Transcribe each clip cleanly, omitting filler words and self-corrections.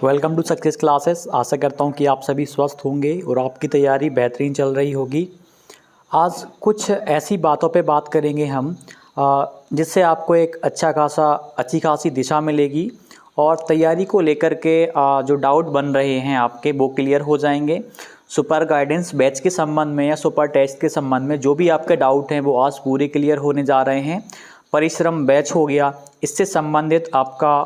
Welcome to success classes. आशा करता हूँ कि आप सभी स्वस्थ होंगे और आपकी तैयारी बेहतरीन चल रही होगी। आज कुछ ऐसी बातों पे बात करेंगे हम जिससे आपको एक अच्छी खासी दिशा मिलेगी और तैयारी को लेकर के जो डाउट बन रहे हैं आपके वो क्लियर हो जाएंगे। सुपर गाइडेंस बैच के संबंध में या सुपर टेस्ट के संबंध में जो भी आपके डाउट हैं वो आज पूरे क्लियर होने जा रहे हैं। परिश्रम बैच हो गया, इससे संबंधित आपका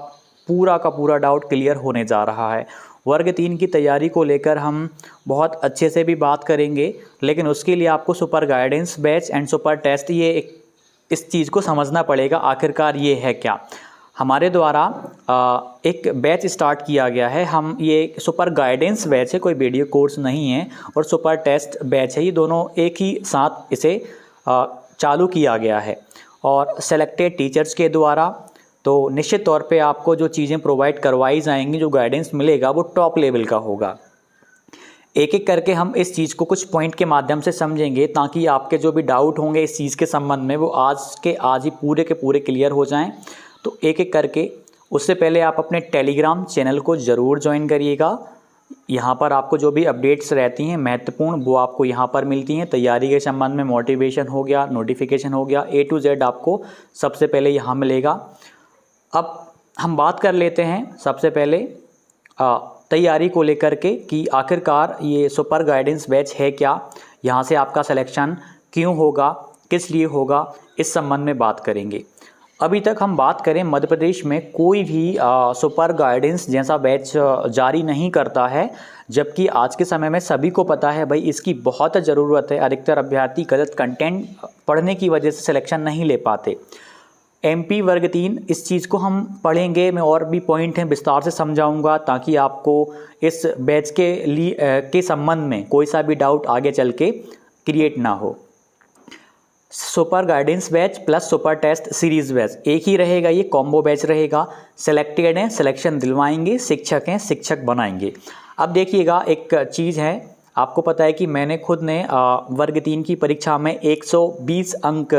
पूरा का पूरा डाउट क्लियर होने जा रहा है। वर्ग 3 की तैयारी को लेकर हम बहुत अच्छे से भी बात करेंगे, लेकिन उसके लिए आपको super guidance batch and super test इस चीज़ को समझना पड़ेगा आखिरकार ये है क्या। हमारे द्वारा एक बैच स्टार्ट किया गया है। हम ये सुपर गाइडेंस बैच है, कोई वीडियो कोर्स नहीं है, और सुपर टेस्ट बैच है, ये दोनों एक ही साथ इसे चालू किया गया है और सेलेक्टेड टीचर्स के द्वारा। तो निश्चित तौर पे आपको जो चीज़ें प्रोवाइड करवाई जाएंगी, जो गाइडेंस मिलेगा वो टॉप लेवल का होगा। एक एक करके हम इस चीज़ को कुछ पॉइंट के माध्यम से समझेंगे ताकि आपके जो भी डाउट होंगे इस चीज़ के संबंध में वो आज के आज ही पूरे के पूरे क्लियर हो जाएं। तो एक एक करके, उससे पहले आप अपने टेलीग्राम चैनल को ज़रूर ज्वाइन करिएगा। यहाँ पर आपको जो भी अपडेट्स रहती हैं महत्वपूर्ण वो आपको यहाँ पर मिलती हैं। तैयारी के संबंध में मोटिवेशन हो गया, नोटिफिकेशन हो गया, A to Z आपको सबसे पहले यहाँ मिलेगा। अब हम बात कर लेते हैं सबसे पहले तैयारी को लेकर के कि आखिरकार ये सुपर गाइडेंस बैच है क्या, यहाँ से आपका सिलेक्शन क्यों होगा, किस लिए होगा, इस संबंध में बात करेंगे। अभी तक हम बात करें, मध्य प्रदेश में कोई भी सुपर गाइडेंस जैसा बैच जारी नहीं करता है, जबकि आज के समय में सभी को पता है भाई इसकी बहुत ज़रूरत है। अधिकतर अभ्यर्थी गलत कंटेंट पढ़ने की वजह से सिलेक्शन नहीं ले पाते। MP वर्ग 3 इस चीज़ को हम पढ़ेंगे, मैं और भी पॉइंट हैं विस्तार से समझाऊंगा ताकि आपको इस बैच के संबंध में कोई सा भी डाउट आगे चल के क्रिएट ना हो। Super guidance batch plus super test series batch एक ही रहेगा, ये कॉम्बो बैच रहेगा। सेलेक्टेड हैं, सिलेक्शन दिलवाएंगे, शिक्षक हैं, शिक्षक बनाएंगे। अब देखिएगा, एक चीज़ है, आपको पता है कि मैंने खुद ने वर्ग 3 की परीक्षा में 120 अंक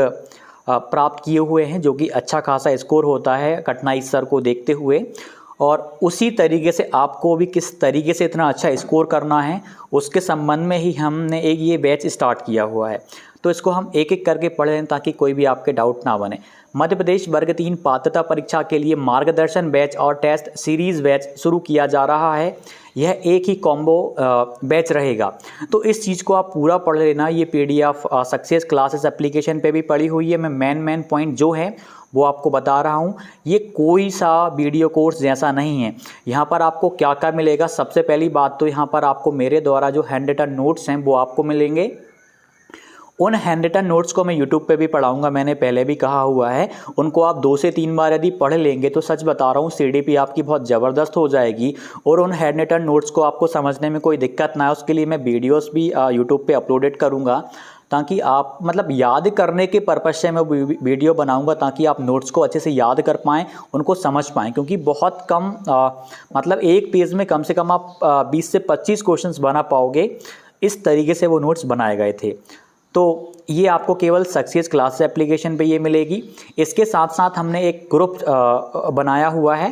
प्राप्त किए हुए हैं, जो कि अच्छा खासा स्कोर होता है कठिनाई स्तर को देखते हुए। और उसी तरीके से आपको भी किस तरीके से इतना अच्छा स्कोर करना है उसके संबंध में ही हमने एक ये बैच स्टार्ट किया हुआ है। तो इसको हम एक एक करके पढ़ लें ताकि कोई भी आपके डाउट ना बने। मध्य प्रदेश वर्ग 3 पात्रता परीक्षा के लिए मार्गदर्शन बैच और टेस्ट सीरीज बैच शुरू किया जा रहा है। यह एक ही कॉम्बो बैच रहेगा, तो इस चीज़ को आप पूरा पढ़ लेना। ये PDF सक्सेस क्लासेस एप्लीकेशन पे भी पड़ी हुई है। मैं मेन पॉइंट जो है वो आपको बता रहा हूँ। ये कोई सा वीडियो कोर्स जैसा नहीं है। यहाँ पर आपको क्या क्या मिलेगा, सबसे पहली बात तो यहाँ पर आपको मेरे द्वारा जो हैंड रिटन नोट्स हैं वो आपको मिलेंगे। उन हैंड रिटन नोट्स को मैं यूट्यूब पे भी पढ़ाऊंगा, मैंने पहले भी कहा हुआ है। उनको आप 2 से 3 बार यदि पढ़ लेंगे तो सच बता रहा हूँ CDP आपकी बहुत ज़बरदस्त हो जाएगी। और उन हैंड रिटन नोट्स को आपको समझने में कोई दिक्कत ना है, उसके लिए मैं वीडियोस भी यूट्यूब पे अपलोडेड करूँगा, ताकि आप मतलब याद करने के पर्पज से मैं वीडियो बनाऊंगा ताकि आप नोट्स को अच्छे से याद कर पाएँ, उनको समझ पाएँ। क्योंकि बहुत कम मतलब एक पेज में कम से कम आप 20 से 25 क्वेश्चंस बना पाओगे, इस तरीके से वो नोट्स बनाए गए थे। तो ये आपको केवल सक्सेस क्लास एप्लीकेशन पे ये मिलेगी। इसके साथ साथ हमने एक ग्रुप बनाया हुआ है,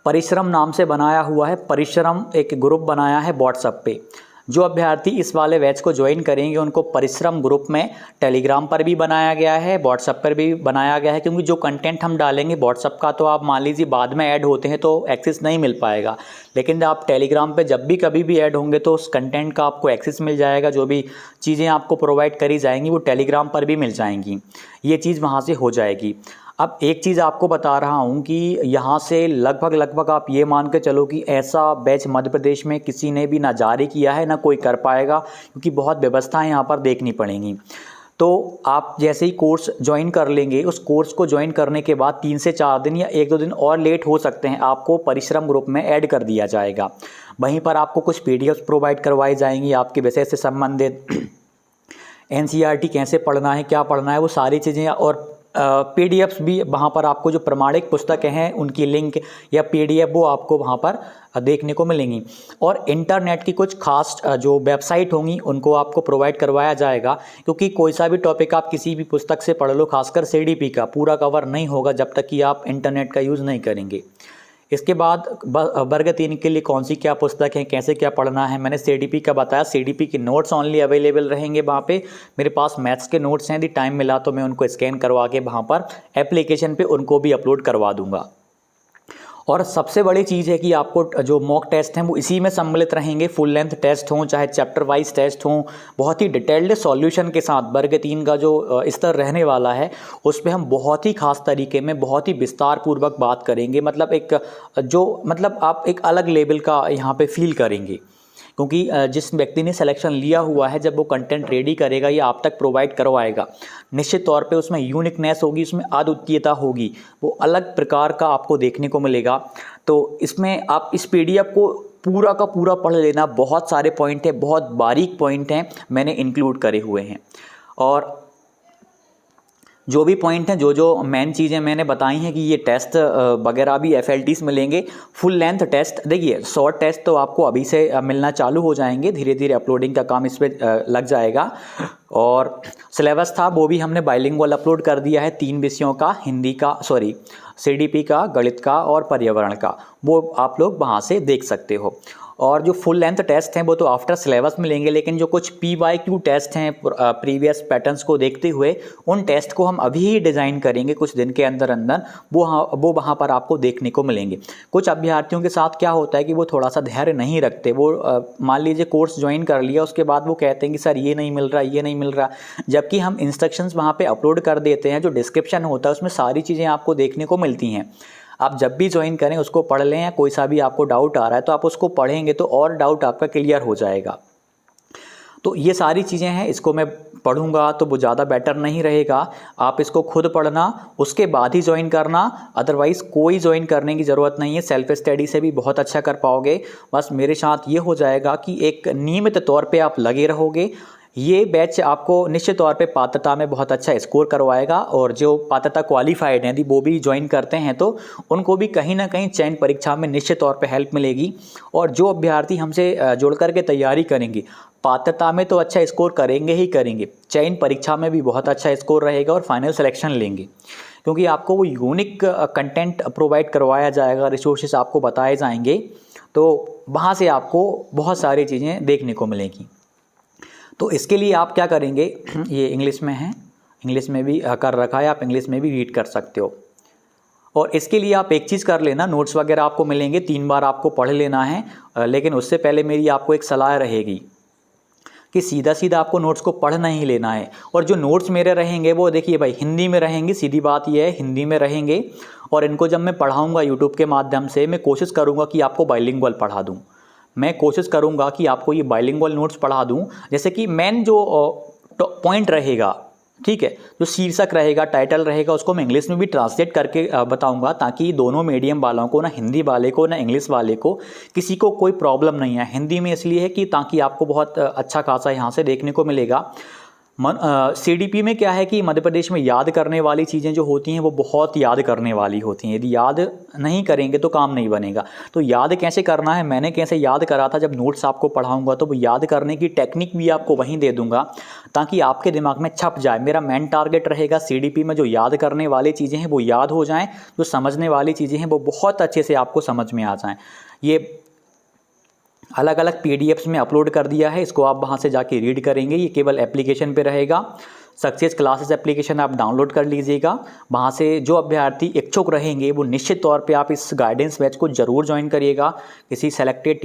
परिश्रम नाम से बनाया हुआ है। परिश्रम एक ग्रुप बनाया है व्हाट्सएप पे। जो अभ्यर्थी इस वाले बैच को ज्वाइन करेंगे उनको परिश्रम ग्रुप में टेलीग्राम पर भी बनाया गया है, व्हाट्सएप पर भी बनाया गया है। क्योंकि जो कंटेंट हम डालेंगे व्हाट्सएप का, तो आप मान लीजिए बाद में ऐड होते हैं तो एक्सेस नहीं मिल पाएगा, लेकिन आप टेलीग्राम पे जब भी कभी भी ऐड होंगे तो उस कंटेंट का आपको एक्सेस मिल जाएगा। जो भी चीज़ें आपको प्रोवाइड करी जाएंगी वो टेलीग्राम पर भी मिल जाएंगी, ये चीज़ वहाँ से हो जाएगी। अब एक चीज़ आपको बता रहा हूँ कि यहाँ से लगभग आप ये मान के चलो कि ऐसा बैच मध्य प्रदेश में किसी ने भी ना जारी किया है, ना कोई कर पाएगा, क्योंकि बहुत व्यवस्थाएं यहाँ पर देखनी पड़ेंगी। तो आप जैसे ही कोर्स ज्वाइन कर लेंगे, उस कोर्स को ज्वाइन करने के बाद 3 से 4 दिन या 1-2 दिन और लेट हो सकते हैं, आपको परिश्रम ग्रुप में ऐड कर दिया जाएगा। वहीं पर आपको कुछ PDF प्रोवाइड करवाई जाएंगी आपके विषय से संबंधित, NCERT कैसे पढ़ना है, क्या पढ़ना है, वो सारी चीज़ें, और PDFs भी वहाँ पर आपको जो प्रमाणिक पुस्तकें हैं उनकी लिंक या PDF वो आपको वहाँ पर देखने को मिलेंगी। और इंटरनेट की कुछ खास जो वेबसाइट होंगी उनको आपको प्रोवाइड करवाया जाएगा, क्योंकि कोई सा भी टॉपिक आप किसी भी पुस्तक से पढ़ लो, खासकर CDP का पूरा कवर नहीं होगा जब तक कि आप इंटरनेट का यूज़ नहीं करेंगे। इसके बाद वर्ग 3 के लिए कौन सी क्या पुस्तक है, कैसे क्या पढ़ना है, मैंने सीडीपी का बताया। सीडीपी के नोट्स ओनली अवेलेबल रहेंगे वहाँ पे। मेरे पास मैथ्स के नोट्स हैं, यदि टाइम मिला तो मैं उनको स्कैन करवा के वहाँ पर एप्लीकेशन पे उनको भी अपलोड करवा दूँगा। और सबसे बड़ी चीज़ है कि आपको जो मॉक टेस्ट हैं वो इसी में सम्मिलित रहेंगे। फुल लेंथ टेस्ट हों चाहे चैप्टर वाइज टेस्ट हों, बहुत ही डिटेल्ड सॉल्यूशन के साथ वर्ग 3 का जो स्तर रहने वाला है उस पर हम बहुत ही खास तरीके में बहुत ही विस्तार पूर्वक बात करेंगे। मतलब आप एक अलग लेवल का यहाँ पे फील करेंगे, क्योंकि जिस व्यक्ति ने सिलेक्शन लिया हुआ है जब वो कंटेंट रेडी करेगा या आप तक प्रोवाइड करवाएगा, निश्चित तौर पे उसमें यूनिकनेस होगी, उसमें अद्वितीयता होगी, वो अलग प्रकार का आपको देखने को मिलेगा। तो इसमें आप इस पीडीएफ को पूरा का पूरा पढ़ लेना, बहुत सारे पॉइंट हैं, बहुत बारीक पॉइंट हैं मैंने इंक्लूड करे हुए हैं। और जो भी पॉइंट हैं, जो मेन चीज़ें मैंने बताई हैं कि ये टेस्ट वगैरह भी एफएलटीज मिलेंगे। फुल लेंथ टेस्ट, देखिए शॉर्ट टेस्ट तो आपको अभी से मिलना चालू हो जाएंगे, धीरे धीरे अपलोडिंग का काम इस पर लग जाएगा। और सिलेबस था वो भी हमने बाइलिंगुअल अपलोड कर दिया है, 3 विषयों का, सीडीपी का, गणित का और पर्यावरण का, वो आप लोग वहाँ से देख सकते हो। और जो फुल लेंथ टेस्ट हैं वो तो आफ्टर सिलेबस मिलेंगे, लेकिन जो कुछ PYQ टेस्ट हैं प्रीवियस पैटर्न्स को देखते हुए उन टेस्ट को हम अभी ही डिज़ाइन करेंगे कुछ दिन के अंदर अंदर, वो वहाँ पर आपको देखने को मिलेंगे। कुछ अभ्यर्थियों के साथ क्या होता है कि वो थोड़ा सा धैर्य नहीं रखते, वो मान लीजिए कोर्स ज्वाइन कर लिया, उसके बाद वो कहते हैं कि सर ये नहीं मिल रहा, ये नहीं मिल रहा, जबकि हम इंस्ट्रक्शंस वहाँ पर अपलोड कर देते हैं, जो डिस्क्रिप्शन होता है उसमें सारी चीज़ें आपको देखने को मिलती हैं। आप जब भी ज्वाइन करें उसको पढ़ लें, या कोई सा भी आपको डाउट आ रहा है तो आप उसको पढ़ेंगे तो और डाउट आपका क्लियर हो जाएगा। तो ये सारी चीज़ें हैं, इसको मैं पढ़ूंगा तो वो ज़्यादा बेटर नहीं रहेगा, आप इसको खुद पढ़ना उसके बाद ही ज्वाइन करना, अदरवाइज़ कोई ज्वाइन करने की ज़रूरत नहीं है। सेल्फ स्टडी से भी बहुत अच्छा कर पाओगे। बस मेरे साथ ये हो जाएगा कि एक नियमित तौर पे आप लगे रहोगे। ये बैच आपको निश्चित तौर पे पात्रता में बहुत अच्छा स्कोर करवाएगा, और जो पात्रता क्वालिफाइड हैं यदि वो भी ज्वाइन करते हैं तो उनको भी कहीं ना कहीं चयन परीक्षा में निश्चित तौर पे हेल्प मिलेगी। और जो अभ्यर्थी हमसे जुड़ कर के तैयारी करेंगे, पात्रता में तो अच्छा स्कोर करेंगे ही करेंगे, चयन परीक्षा में भी बहुत अच्छा स्कोर रहेगा और फाइनल सिलेक्शन लेंगे, क्योंकि आपको वो यूनिक कंटेंट प्रोवाइड करवाया जाएगा, रिसोर्सेज आपको बताए जाएंगे, तो वहाँ से आपको बहुत सारी चीज़ें देखने को मिलेंगी। तो इसके लिए आप क्या करेंगे, ये इंग्लिश में है, इंग्लिश में भी कर रखा है, आप इंग्लिश में भी रीड कर सकते हो। और इसके लिए आप एक चीज़ कर लेना, नोट्स वगैरह आपको मिलेंगे, 3 बार आपको पढ़ लेना है, लेकिन उससे पहले मेरी आपको एक सलाह रहेगी कि सीधा सीधा आपको नोट्स को पढ़ नहीं लेना है। और जो नोट्स मेरे रहेंगे वो देखिए भाई हिंदी में रहेंगे, सीधी बात ये है, हिंदी में रहेंगे। और इनको जब मैं पढ़ाऊँगा यूट्यूब के माध्यम से, मैं कोशिश करूँगा कि आपको बाइलिंगुअल पढ़ा दूँ, मैं कोशिश करूंगा कि आपको ये बाइलिंगुअल नोट्स पढ़ा दूं। जैसे कि मेन जो पॉइंट रहेगा, ठीक है, जो शीर्षक रहेगा, टाइटल रहेगा, उसको मैं इंग्लिश में भी ट्रांसलेट करके बताऊंगा, ताकि दोनों मीडियम वालों को, ना हिंदी वाले को ना इंग्लिश वाले को, किसी को कोई प्रॉब्लम नहीं है। हिंदी में इसलिए है कि ताकि आपको बहुत अच्छा खासा यहाँ से देखने को मिलेगा। सीडीपी में क्या है कि मध्य प्रदेश में याद करने वाली चीज़ें जो होती हैं वो बहुत याद करने वाली होती हैं, यदि याद नहीं करेंगे तो काम नहीं बनेगा। तो याद कैसे करना है, मैंने कैसे याद करा था, जब नोट्स आपको पढ़ाऊंगा तो वो याद करने की टेक्निक भी आपको वहीं दे दूंगा, ताकि आपके दिमाग में छप जाए। मेरा मेन टारगेट रहेगा सीडीपी में जो याद करने वाली चीज़ें हैं वो याद हो जाएँ, जो समझने वाली चीज़ें हैं वो बहुत अच्छे से आपको समझ में आ जाएँ। ये अलग अलग PDFs में अपलोड कर दिया है, इसको आप वहाँ से जाके रीड करेंगे। ये केवल एप्लीकेशन पे रहेगा, सक्सेस क्लासेस एप्लीकेशन आप डाउनलोड कर लीजिएगा। वहाँ से जो अभ्यर्थी इच्छुक रहेंगे वो निश्चित तौर पे आप इस गाइडेंस बैच को ज़रूर ज्वाइन करिएगा। किसी सेलेक्टेड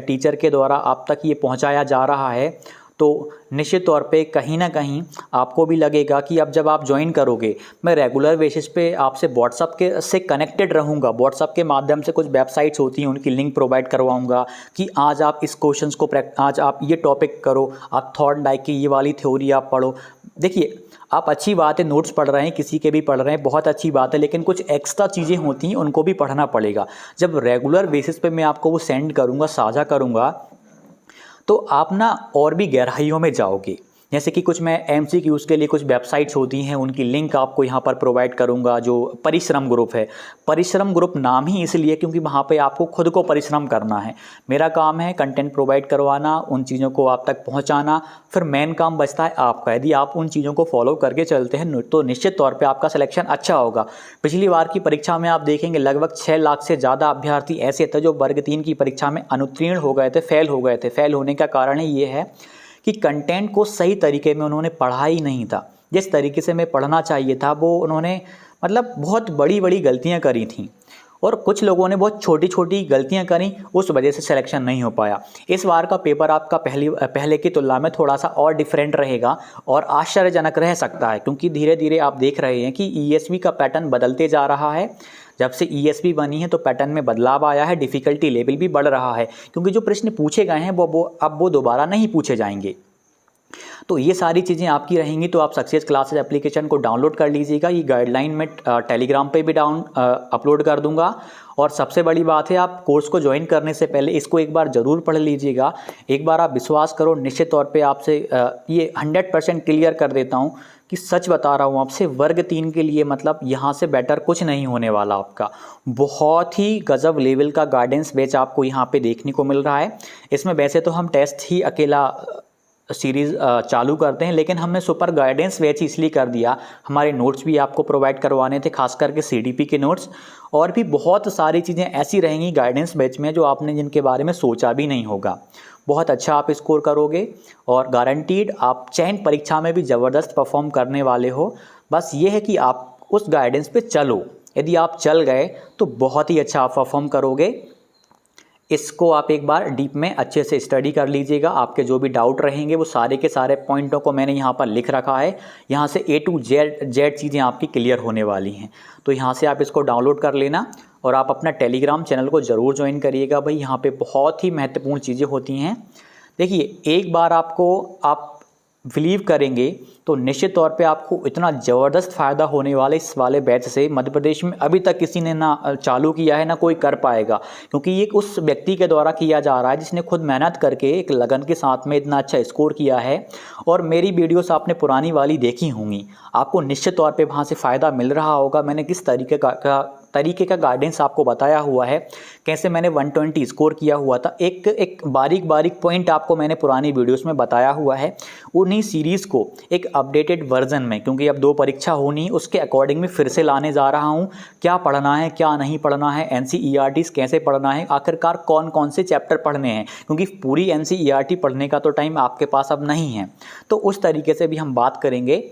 टीचर के द्वारा आप तक ये पहुँचाया जा रहा है, तो निश्चित तौर पे कहीं ना कहीं आपको भी लगेगा कि अब जब आप ज्वाइन करोगे, मैं रेगुलर बेसिस पे आपसे व्हाट्सअप से कनेक्टेड रहूँगा। व्हाट्सअप के माध्यम से कुछ वेबसाइट्स होती हैं, उनकी लिंक प्रोवाइड करवाऊँगा कि आज आप इस क्वेश्चंस को आज आप ये टॉपिक करो, आप थॉर्नडाइक की ये वाली थ्योरी आप पढ़ो। देखिए, आप अच्छी बात है नोट्स पढ़ रहे हैं, किसी के भी पढ़ रहे हैं, बहुत अच्छी बात है, लेकिन कुछ एक्स्ट्रा चीज़ें होती हैं उनको भी पढ़ना पड़ेगा। जब रेगुलर बेसिस पे मैं आपको वो सेंड करूँगा, साझा करूँगा, तो आप ना और भी गहराइयों में जाओगे। जैसे कि कुछ मैं MCQs के लिए कुछ वेबसाइट्स होती हैं, उनकी लिंक आपको यहाँ पर प्रोवाइड करूँगा। जो परिश्रम ग्रुप है, परिश्रम ग्रुप नाम ही इसलिए क्योंकि वहाँ पे आपको खुद को परिश्रम करना है। मेरा काम है कंटेंट प्रोवाइड करवाना, उन चीज़ों को आप तक पहुँचाना, फिर मेन काम बचता है आपका। यदि आप उन चीज़ों को फॉलो करके चलते हैं तो निश्चित तौर पर आपका सिलेक्शन अच्छा होगा। पिछली बार की परीक्षा में आप देखेंगे लगभग 6 लाख से ज़्यादा अभ्यर्थी ऐसे थे जो वर्ग 3 की परीक्षा में अनुत्तीर्ण हो गए थे, फेल हो गए थे। फेल होने का कारण ही ये है कि कंटेंट को सही तरीके में उन्होंने पढ़ा ही नहीं था। जिस तरीके से मैं पढ़ना चाहिए था वो उन्होंने मतलब बहुत बड़ी बड़ी गलतियां करी थीं, और कुछ लोगों ने बहुत छोटी छोटी गलतियां करी, उस वजह से सिलेक्शन नहीं हो पाया। इस बार का पेपर आपका पहले की तुलना में थोड़ा सा और डिफरेंट रहेगा और आश्चर्यजनक रह सकता है, क्योंकि धीरे धीरे आप देख रहे हैं कि ESV का पैटर्न बदलते जा रहा है। जब से ESV बनी है तो पैटर्न में बदलाव आया है, डिफ़िकल्टी लेवल भी बढ़ रहा है, क्योंकि जो प्रश्न पूछे गए हैं वो दोबारा नहीं पूछे जाएंगे। तो ये सारी चीज़ें आपकी रहेंगी। तो आप सक्सेस क्लासेस एप्लीकेशन को डाउनलोड कर लीजिएगा। ये गाइडलाइन में टेलीग्राम पे भी अपलोड कर दूंगा। और सबसे बड़ी बात है, आप कोर्स को ज्वाइन करने से पहले इसको एक बार ज़रूर पढ़ लीजिएगा। एक बार आप विश्वास करो, निश्चित तौर पे आपसे ये 100% क्लियर कर देता हूँ कि सच बता रहा हूँ आपसे, वर्ग 3 के लिए मतलब यहाँ से बेटर कुछ नहीं होने वाला आपका। बहुत ही गजब लेवल का गाइडेंस बैच आपको यहाँ पे देखने को मिल रहा है। इसमें वैसे तो हम टेस्ट ही अकेला सीरीज़ चालू करते हैं, लेकिन हमने सुपर गाइडेंस बैच इसलिए कर दिया, हमारे नोट्स भी आपको प्रोवाइड करवाने थे, खास करके CDP के नोट्स, और भी बहुत सारी चीज़ें ऐसी रहेंगी गाइडेंस बैच में जो आपने जिनके बारे में सोचा भी नहीं होगा। बहुत अच्छा आप स्कोर करोगे और गारंटीड आप चयन परीक्षा में भी ज़बरदस्त परफॉर्म करने वाले हो। बस ये है कि आप उस गाइडेंस पे चलो। यदि आप चल गए तो बहुत ही अच्छा आप परफॉर्म करोगे। इसको आप एक बार डीप में अच्छे से स्टडी कर लीजिएगा। आपके जो भी डाउट रहेंगे वो सारे के सारे पॉइंटों को मैंने यहाँ पर लिख रखा है। यहाँ से A to Z चीज़ें आपकी क्लियर होने वाली हैं। तो यहाँ से आप इसको डाउनलोड कर लेना और आप अपना टेलीग्राम चैनल को ज़रूर ज्वाइन करिएगा भाई। यहाँ पे बहुत ही महत्वपूर्ण चीज़ें होती हैं। देखिए, एक बार आप बिलीव करेंगे तो निश्चित तौर पे आपको इतना ज़बरदस्त फ़ायदा होने वाला इस वाले बैच से, मध्य प्रदेश में अभी तक किसी ने ना चालू किया है ना कोई कर पाएगा, क्योंकि ये उस व्यक्ति के द्वारा किया जा रहा है जिसने खुद मेहनत करके एक लगन के साथ में इतना अच्छा स्कोर किया है। और मेरी वीडियोस आपने पुरानी वाली देखी होंगी, आपको निश्चित तौर पे वहाँ से फ़ायदा मिल रहा होगा। मैंने किस तरीके का गाइडेंस आपको बताया हुआ है, कैसे मैंने 120 स्कोर किया हुआ था, एक बारीक बारीक पॉइंट आपको मैंने पुरानी वीडियोस में बताया हुआ है। उन्हीं सीरीज़ को एक अपडेटेड वर्जन में, क्योंकि अब 2 परीक्षा होनी, उसके अकॉर्डिंग में फिर से लाने जा रहा हूँ। क्या पढ़ना है, क्या नहीं पढ़ना है, NCERTs कैसे पढ़ना है, आखिरकार कौन कौन से चैप्टर पढ़ने हैं, क्योंकि पूरी NCERT पढ़ने का तो टाइम आपके पास अब नहीं है। तो उस तरीके से भी हम बात करेंगे।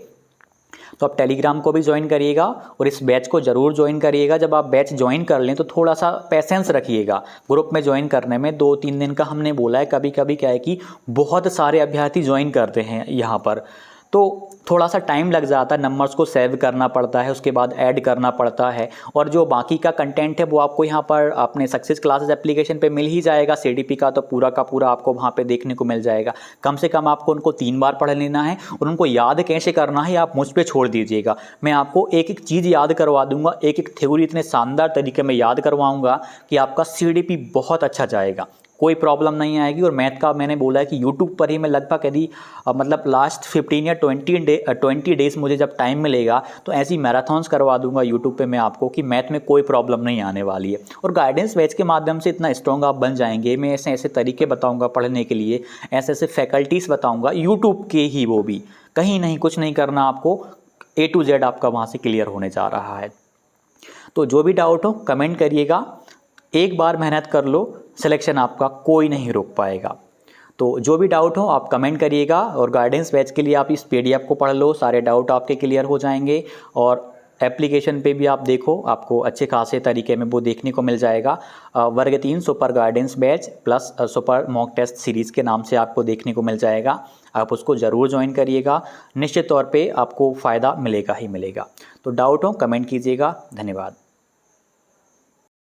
तो आप टेलीग्राम को भी ज्वाइन करिएगा और इस बैच को ज़रूर ज्वाइन करिएगा। जब आप बैच ज्वाइन कर लें तो थोड़ा सा पेशेंस रखिएगा। ग्रुप में ज्वाइन करने में 2-3 दिन का हमने बोला है। कभी कभी क्या है कि बहुत सारे अभ्यर्थी ज्वाइन करते हैं यहाँ पर, तो थोड़ा सा टाइम लग जाता है, नंबर्स को सेव करना पड़ता है, उसके बाद ऐड करना पड़ता है। और जो बाकी का कंटेंट है वो आपको यहाँ पर अपने सक्सेस क्लासेस एप्लीकेशन पे मिल ही जाएगा। CDP का तो पूरा का पूरा आपको वहाँ पे देखने को मिल जाएगा। कम से कम आपको उनको 3 बार पढ़ लेना है और उनको याद कैसे करना है आप मुझ पर छोड़ दीजिएगा। मैं आपको एक एक चीज़ याद करवा दूंगा, एक एक थ्योरी इतने शानदार तरीके में याद करवाऊँगा कि आपका CDP बहुत अच्छा जाएगा, कोई प्रॉब्लम नहीं आएगी। और मैथ का मैंने बोला है कि यूट्यूब पर ही मैं लगभग यदि मतलब लास्ट 15 या 20 डेज़ मुझे जब टाइम मिलेगा तो ऐसी मैराथन्स करवा दूंगा यूट्यूब पे मैं आपको कि मैथ में कोई प्रॉब्लम नहीं आने वाली है। और गाइडेंस बैच के माध्यम से इतना स्ट्रॉन्ग आप बन जाएंगे। मैं ऐसे ऐसे तरीके बताऊँगा पढ़ने के लिए, ऐसे ऐसे फैकल्टीज़ बताऊँगा यूट्यूब के ही, वो भी कहीं नहीं, कुछ नहीं करना आपको, A to Z आपका वहाँ से क्लियर होने जा रहा है। तो जो भी डाउट हो कमेंट करिएगा। एक बार मेहनत कर लो, सिलेक्शन आपका कोई नहीं रोक पाएगा। तो जो भी डाउट हो आप कमेंट करिएगा। और गाइडेंस बैच के लिए आप इस PDF को पढ़ लो, सारे डाउट आपके क्लियर हो जाएंगे। और एप्लीकेशन पे भी आप देखो, आपको अच्छे खासे तरीके में वो देखने को मिल जाएगा। वर्ग 3 super guidance batch plus super mock test series के नाम से आपको देखने को मिल जाएगा। आप उसको ज़रूर ज्वाइन करिएगा, निश्चित तौर पे आपको फ़ायदा मिलेगा ही मिलेगा। तो डाउट हो कमेंट कीजिएगा। धन्यवाद।